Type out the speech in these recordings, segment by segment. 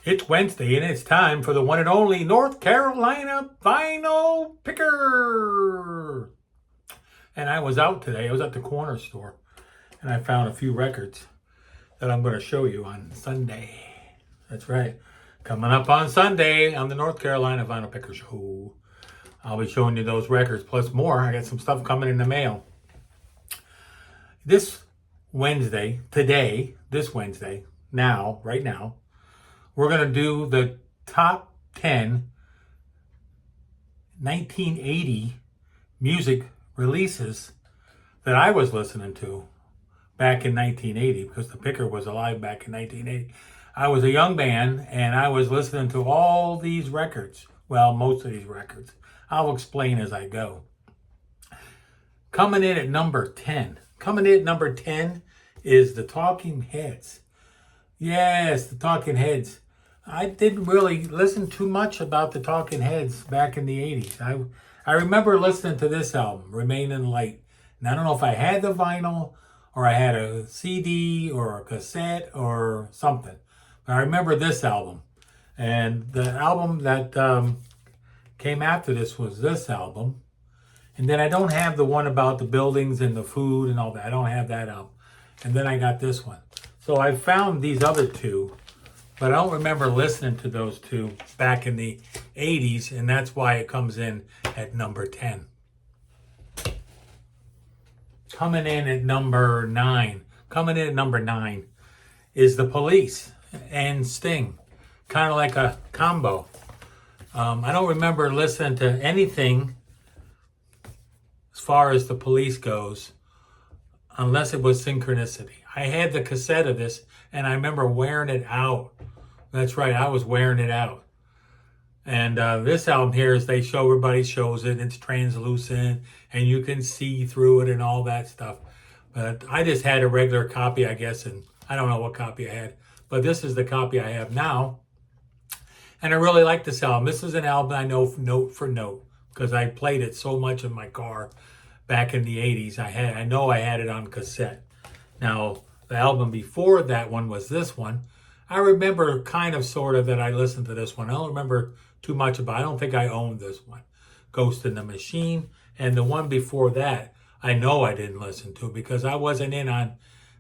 It's Wednesday and it's time for the one and only North Carolina Vinyl Picker. And I was out today. I was at the corner store and I found a few records that I'm going to show you on Sunday. That's right. Coming up on Sunday on the North Carolina Vinyl Picker Show. I'll be showing you those records plus more. I got some stuff coming in the mail. This Wednesday, right now, we're going to do the top 10 1980 music releases that I was listening to back in 1980, because the picker was alive back in 1980. I was a young man and I was listening to all these records. Well, most of these records. I'll explain as I go. Coming in at number 10. Coming in at number 10 is the Talking Heads. Yes, the Talking Heads. I didn't really listen too much about the Talking Heads back in the 80s. I remember listening to this album, Remain in Light. And I don't know if I had the vinyl or I had a CD or a cassette or something. But I remember this album. And the album that came after this was this album. And then I don't have the one about the buildings and the food and all that. I don't have that album. And then I got this one. So I found these other two, but I don't remember listening to those two back in the 80s, and that's why it comes in at number 10. Coming in at number 9. Coming in at number 9 is The Police and Sting. Kind of like a combo. I don't remember listening to anything as far as The Police goes, unless it was Synchronicity. I had the cassette of this, and I remember wearing it out. That's right, I was wearing it out. And this album here is everybody shows it, it's translucent, and you can see through it and all that stuff. But I just had a regular copy, I guess, and I don't know what copy I had. But this is the copy I have now. And I really like this album. This is an album I know note for note, because I played it so much in my car back in the 80s. I know I had it on cassette. Now, the album before that one was this one. I remember kind of, sort of, that I listened to this one. I don't remember too much about it. I don't think I owned this one. Ghost in the Machine. And the one before that, I know I didn't listen to, because I wasn't in on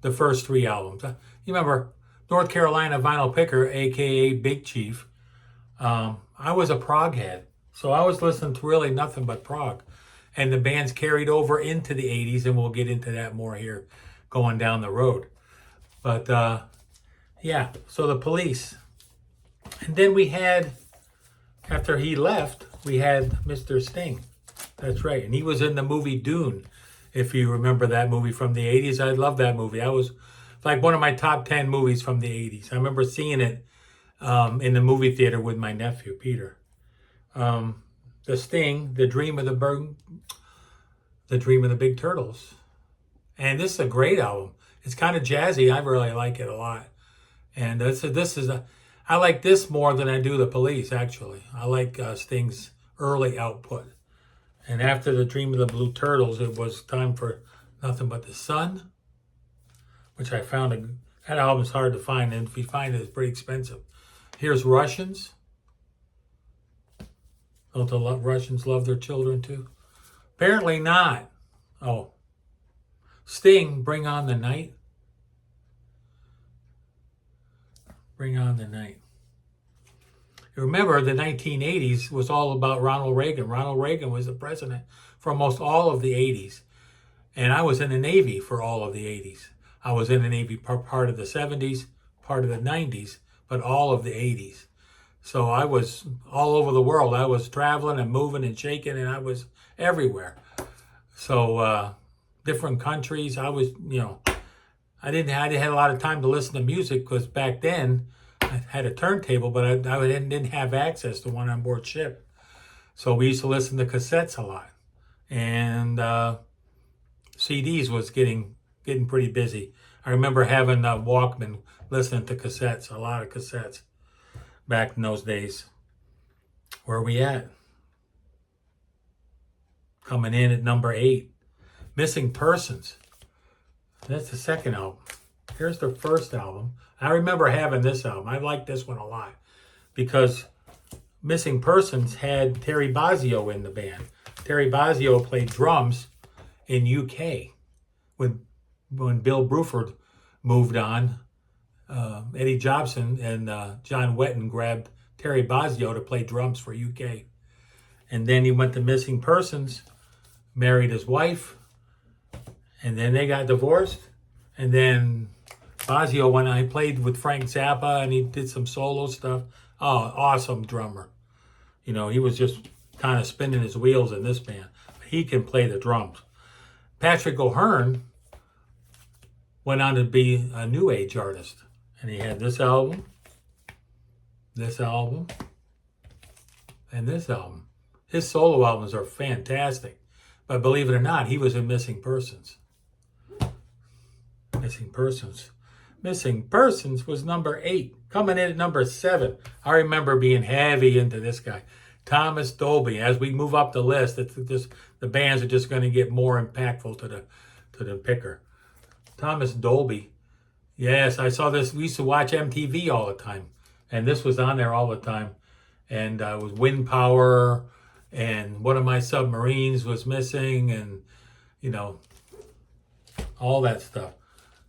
the first three albums. You remember North Carolina Vinyl Picker, a.k.a. Big Chief. I was a prog head. So I was listening to really nothing but prog. And the bands carried over into the 80s, and we'll get into that more here going down the road. But, yeah, so The Police. And then we had, after he left, we had Mr. Sting. That's right. And he was in the movie Dune, if you remember that movie from the 80s. I love that movie. That was like one of my top 10 movies from the 80s. I remember seeing it in the movie theater with my nephew, Peter. The Sting, the Dream of the Big Turtles. And this is a great album. It's kind of jazzy. I really like it a lot. And I like this more than I do The Police, actually. I like Sting's early output. And after the Dream of the Blue Turtles, it was time for Nothing But the Sun, which I found, that album's hard to find. And if you find it, it's pretty expensive. Here's Russians. Don't the Russians love their children too? Apparently not. Oh. Sting, Bring On the Night. Bring On the Night. You remember, the 1980s was all about Ronald Reagan. Ronald Reagan was the president for almost all of the 80s. And I was in the Navy for all of the 80s. I was in the Navy part of the 70s, part of the 90s, but all of the 80s. So I was all over the world. I was traveling and moving and shaking, and I was everywhere. So different countries. I was, I had a lot of time to listen to music, because back then I had a turntable, but I didn't have access to one on board ship. So we used to listen to cassettes a lot. And CDs was getting pretty busy. I remember having a Walkman, listening to cassettes, a lot of cassettes back in those days. Where are we at? Coming in at number 8, Missing Persons. That's the second album. Here's the first album. I remember having this album. I liked this one a lot. because Missing Persons had Terry Bozzio in the band. Terry Bozzio played drums in UK when Bill Bruford moved on. Eddie Jobson and John Wetton grabbed Terry Bozzio to play drums for UK. And then he went to Missing Persons, married his wife, and then they got divorced. And then Bozzio went on, he played with Frank Zappa and he did some solo stuff. Oh, awesome drummer. You know, he was just kind of spinning his wheels in this band. He can play the drums. Patrick O'Hearn went on to be a new age artist. And he had this album, and this album. His solo albums are fantastic. But believe it or not, he was in Missing Persons. Missing Persons was number 8. Coming in at number 7. I remember being heavy into this guy. Thomas Dolby. As we move up the list, the bands are just going to get more impactful to the picker. Thomas Dolby. Yes, I saw this. We used to watch MTV all the time. And this was on there all the time. And it was Wind Power. And One of My Submarines was missing. And, you know, all that stuff.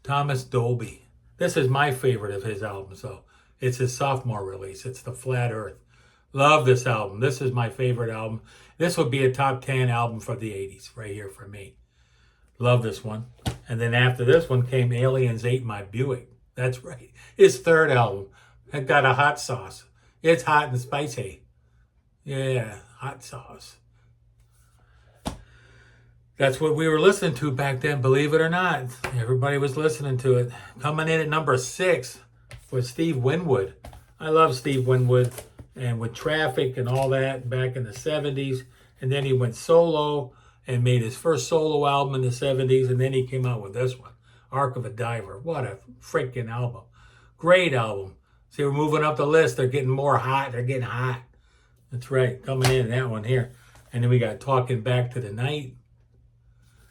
Thomas Dolby. This is my favorite of his albums, though. It's his sophomore release. It's The Flat Earth. Love this album. This is my favorite album. This would be a top 10 album for the 80s right here for me. Love this one. And then after this one came Aliens Ate My Buick. That's right. His third album. It got a hot sauce. It's hot and spicy. Yeah, hot sauce. That's what we were listening to back then, believe it or not. Everybody was listening to it. Coming in at number 6 was Steve Winwood. I love Steve Winwood. And with Traffic and all that back in the 70s. And then he went solo and made his first solo album in the 70s. And then he came out with this one, Arc of a Diver. What a freaking album. Great album. See, we're moving up the list. They're getting more hot. They're getting hot. That's right. Coming in that one here. And then we got Talking Back to the Night.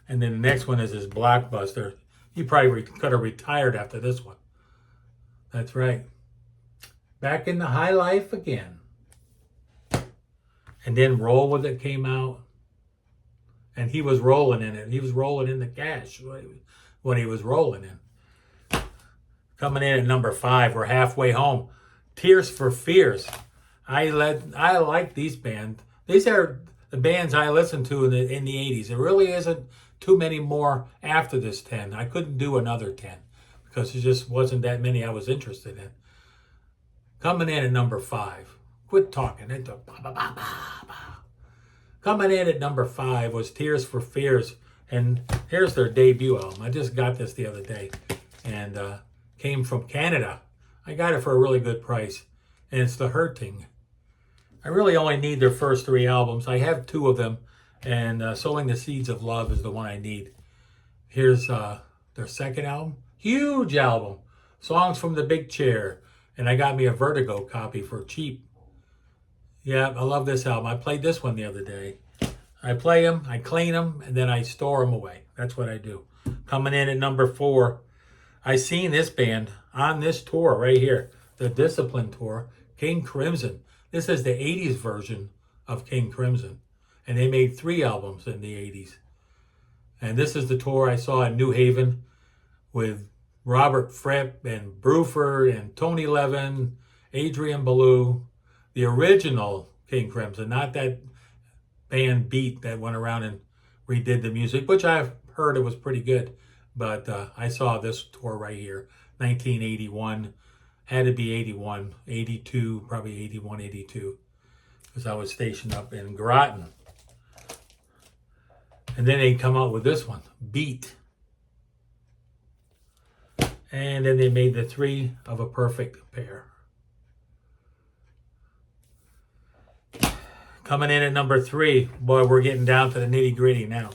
And then the next one is his blockbuster. He probably could have retired after this one. That's right. Back in the High Life again. And then Roll With It came out. And he was rolling in it. He was rolling in the cash when he was rolling in. Coming in at number 5, we're halfway home. Tears for Fears. I like these bands. These are the bands I listened to in the 80s. There really isn't too many more after this 10. I couldn't do another 10 because there just wasn't that many I was interested in. Coming in at number 5. Quit talking. Coming in at number 5 was Tears for Fears. And here's their debut album. I just got this the other day. And came from Canada. I got it for a really good price. And it's The Hurting. I really only need their first 3 albums. I have 2 of them. And Sowing the Seeds of Love is the one I need. Here's their second album. Huge album. Songs from the Big Chair. And I got me a Vertigo copy for cheap. Yeah, I love this album. I played this one the other day. I play them, I clean them, and then I store them away. That's what I do. Coming in at number 4. I seen this band on this tour right here. The Discipline Tour. King Crimson. This is the 80s version of King Crimson. And they made 3 albums in the 80s. And this is the tour I saw in New Haven with Robert Fripp and Bruford and Tony Levin, Adrian Belew, the original King Crimson, not that band Beat that went around and redid the music, which I've heard it was pretty good. But I saw this tour right here, 1981, had to be 81, 82, probably 81, 82, because I was stationed up in Groton. And then they come out with this one, Beat. And then they made the 3 of a Perfect Pair. Coming in at number 3, boy, we're getting down to the nitty gritty now.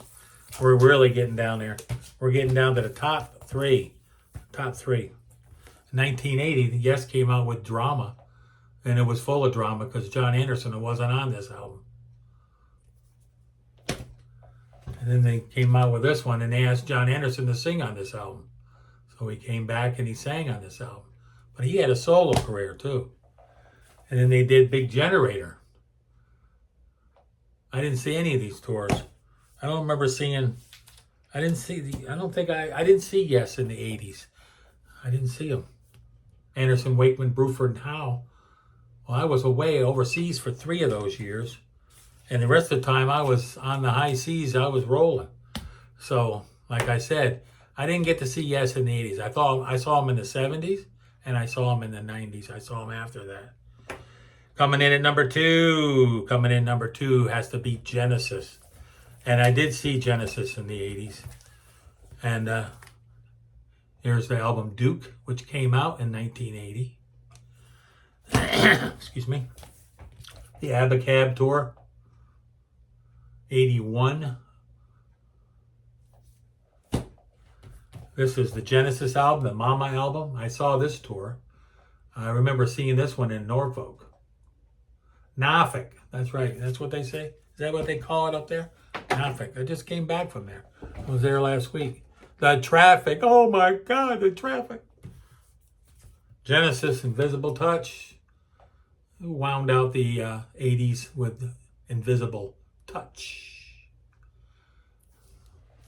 We're really getting down there. We're getting down to the top 3. Top 3. 1980, Yes came out with Drama. And it was full of drama because John Anderson wasn't on this album. And then they came out with this one and they asked John Anderson to sing on this album. So he came back and he sang on this album. But he had a solo career too. And then they did Big Generator. I didn't see any of these tours. I don't remember seeing, I didn't see Yes in the 80s. I didn't see them. Anderson, Wakeman, Bruford, and Howe. Well, I was away overseas for 3 of those years. And the rest of the time I was on the high seas, I was rolling. So, like I said, I didn't get to see Yes in the 80s. I saw them in the 70s, and I saw them in the 90s. I saw them after that. Coming in at number 2 has to be Genesis. And I did see Genesis in the 80s. And here's the album Duke, which came out in 1980. Excuse me. The Abacab Tour, 81. This is the Genesis album, the Mama album. I saw this tour. I remember seeing this one in Norfolk. Norfolk, that's right. That's what they say. Is that what they call it up there? Norfolk. I just came back from there. I was there last week. The traffic. Oh my God, the traffic. Genesis, Invisible Touch. Wound out the 80s with Invisible Touch.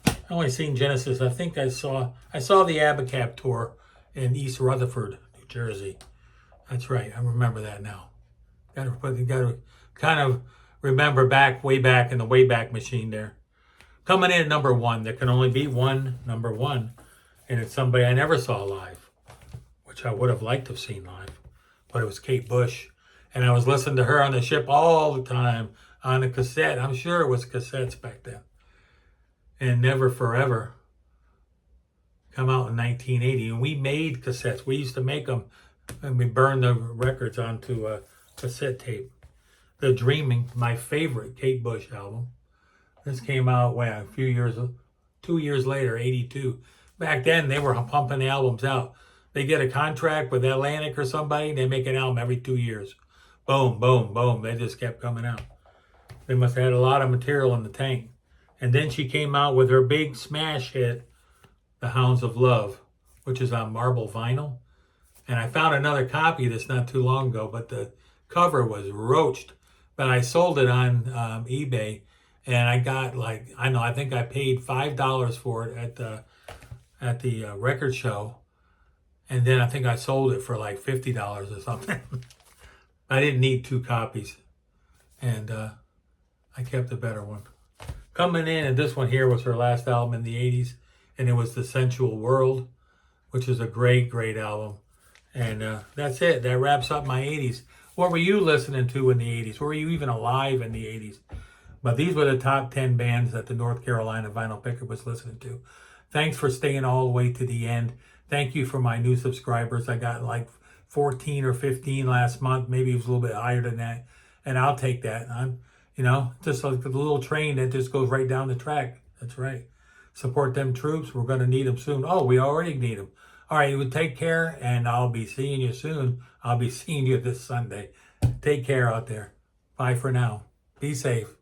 I only seen Genesis. I think I saw the Abacab tour in East Rutherford, New Jersey. That's right. I remember that now. Got to kind of remember way back in the Wayback Machine there. Coming in at number 1. There can only be one number 1, and it's somebody I never saw live, which I would have liked to have seen live, but it was Kate Bush, and I was listening to her on the ship all the time on a cassette. I'm sure it was cassettes back then. And Never Forever come out in 1980, and we made cassettes. We used to make them, and we burned the records onto a cassette tape. The Dreaming, my favorite Kate Bush album. This came out, 2 years later, 82. Back then, they were pumping the albums out. They get a contract with Atlantic or somebody, they make an album every 2 years. Boom, boom, boom. They just kept coming out. They must have had a lot of material in the tank. And then she came out with her big smash hit, The Hounds of Love, which is on marble vinyl. And I found another copy of this not too long ago, but the cover was roached. But I sold it on eBay, and I got I think I paid $5 for it at the record show. And then I think I sold it for like $50 or something. I didn't need 2 copies. And I kept a better one. Coming in, and this one here was her last album in the 80s, and it was The Sensual World, which is a great, great album. And that's it. That wraps up my 80s. What were you listening to in the 80s? Were you even alive in the 80s? But these were the top 10 bands that the North Carolina Vinyl Picker was listening to. Thanks for staying all the way to the end. Thank you for my new subscribers. I got like 14 or 15 last month. Maybe it was a little bit higher than that. And I'll take that. I'm just like the little train that just goes right down the track. That's right. Support them troops. We're going to need them soon. Oh, we already need them. All right, well, take care, and I'll be seeing you soon. I'll be seeing you this Sunday. Take care out there. Bye for now. Be safe.